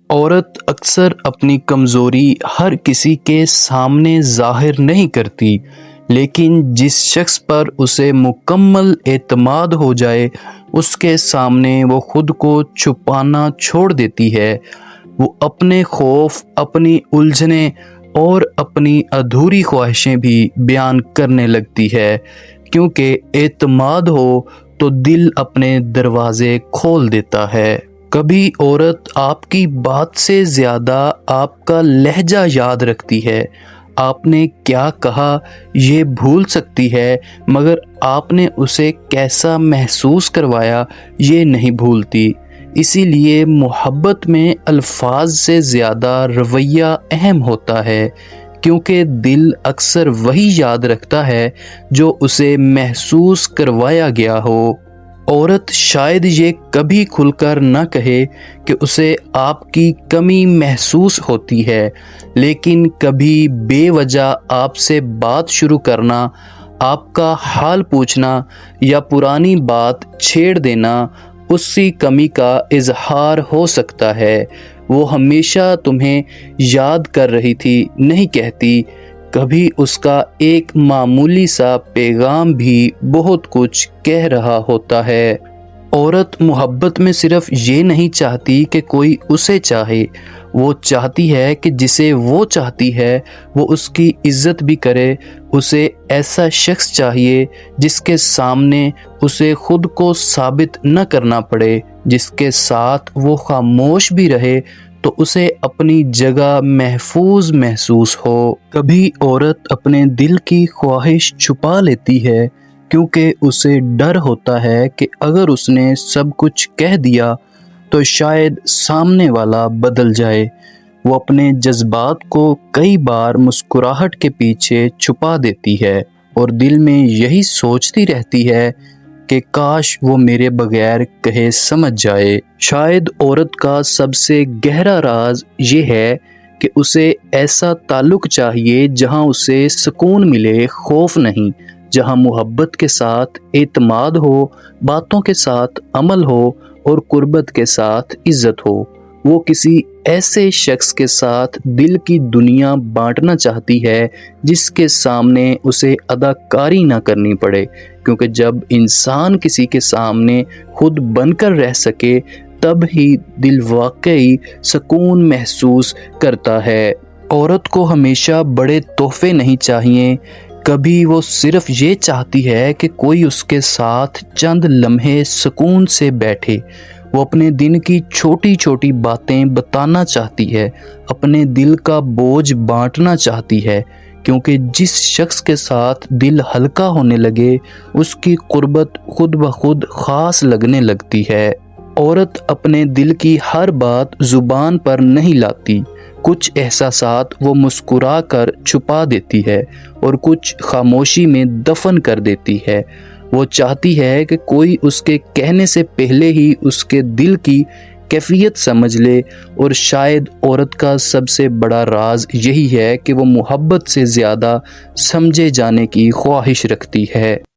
عورت اکثر اپنی کمزوری ہر کسی کے سامنے ظاہر نہیں کرتی، لیکن جس شخص پر اسے مکمل اعتماد ہو جائے اس کے سامنے وہ خود کو چھپانا چھوڑ دیتی ہے۔ وہ اپنے خوف، اپنی الجھنیں اور اپنی ادھوری خواہشیں بھی بیان کرنے لگتی ہے، کیونکہ اعتماد ہو تو دل اپنے دروازے کھول دیتا ہے۔ کبھی عورت آپ کی بات سے زیادہ آپ کا لہجہ یاد رکھتی ہے۔ آپ نے کیا کہا یہ بھول سکتی ہے، مگر آپ نے اسے کیسا محسوس کروایا یہ نہیں بھولتی۔ اسی لیے محبت میں الفاظ سے زیادہ رویہ اہم ہوتا ہے، کیونکہ دل اکثر وہی یاد رکھتا ہے جو اسے محسوس کروایا گیا ہو۔ عورت شاید یہ کبھی کھل کر نہ کہے کہ اسے آپ کی کمی محسوس ہوتی ہے، لیکن کبھی بے وجہ آپ سے بات شروع کرنا، آپ کا حال پوچھنا یا پرانی بات چھیڑ دینا اسی کمی کا اظہار ہو سکتا ہے۔ وہ ہمیشہ تمہیں یاد کر رہی تھی نہیں کہتی، کبھی اس کا ایک معمولی سا پیغام بھی بہت کچھ کہہ رہا ہوتا ہے۔ عورت محبت میں صرف یہ نہیں چاہتی کہ کوئی اسے چاہے، وہ چاہتی ہے کہ جسے وہ چاہتی ہے وہ اس کی عزت بھی کرے۔ اسے ایسا شخص چاہیے جس کے سامنے اسے خود کو ثابت نہ کرنا پڑے، جس کے ساتھ وہ خاموش بھی رہے تو اسے اپنی جگہ محفوظ محسوس ہو۔ کبھی عورت اپنے دل کی خواہش چھپا لیتی ہے، کیونکہ اسے ڈر ہوتا ہے کہ اگر اس نے سب کچھ کہہ دیا تو شاید سامنے والا بدل جائے۔ وہ اپنے جذبات کو کئی بار مسکراہٹ کے پیچھے چھپا دیتی ہے اور دل میں یہی سوچتی رہتی ہے کہ کاش وہ میرے بغیر کہے سمجھ جائے۔ شاید عورت کا سب سے گہرا راز یہ ہے کہ اسے ایسا تعلق چاہیے جہاں اسے سکون ملے، خوف نہیں، جہاں محبت کے ساتھ اعتماد ہو، باتوں کے ساتھ عمل ہو اور قربت کے ساتھ عزت ہو۔ وہ کسی ایسے شخص کے ساتھ دل کی دنیا بانٹنا چاہتی ہے جس کے سامنے اسے اداکاری نہ کرنی پڑے، کیونکہ جب انسان کسی کے سامنے خود بن کر رہ سکے تب ہی دل واقعی سکون محسوس کرتا ہے۔ عورت کو ہمیشہ بڑے تحفے نہیں چاہیے، کبھی وہ صرف یہ چاہتی ہے کہ کوئی اس کے ساتھ چند لمحے سکون سے بیٹھے۔ وہ اپنے دن کی چھوٹی چھوٹی باتیں بتانا چاہتی ہے، اپنے دل کا بوجھ بانٹنا چاہتی ہے، کیونکہ جس شخص کے ساتھ دل ہلکا ہونے لگے اس کی قربت خود بخود خاص لگنے لگتی ہے۔ عورت اپنے دل کی ہر بات زبان پر نہیں لاتی، کچھ احساسات وہ مسکرا کر چھپا دیتی ہے اور کچھ خاموشی میں دفن کر دیتی ہے۔ وہ چاہتی ہے کہ کوئی اس کے کہنے سے پہلے ہی اس کے دل کی کیفیت سمجھ لے، اور شاید عورت کا سب سے بڑا راز یہی ہے کہ وہ محبت سے زیادہ سمجھے جانے کی خواہش رکھتی ہے۔